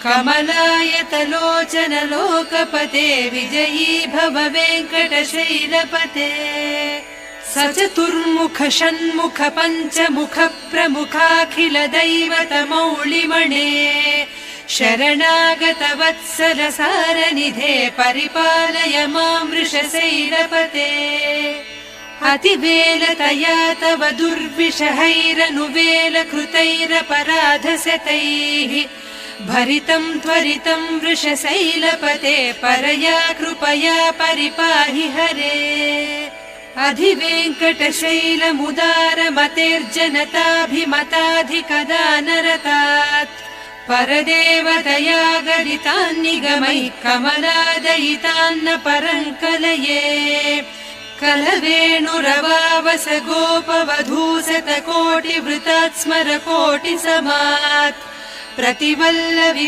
कमलायतलोचन लोकपते विजयी भव वेङ्कटशैलपते सचतुर्मुख षण्मुख पञ्चमुख प्रमुखाखिल दैवतमौलिमणे शरणागत वत्सल सारनिधे परिपालय मां वृषशैलपते अतिवेलतया तव दुर्विषहैरनुवेल कृतैरपराधशतैः भरितं त्वरितं वृषशैलपते परया कृपया परिपाहि हरे अधिवेङ्कटशैलमुदारमतेर्जनताभिमताधिकदानरतात् परदेवतया गरितान्निगमैः कमलादयितान्न परङ्कलये कलवेणुरवावस गोपवधूशतकोटिवृतात् स्मर कोटिसमात् प्रतिवल्लवि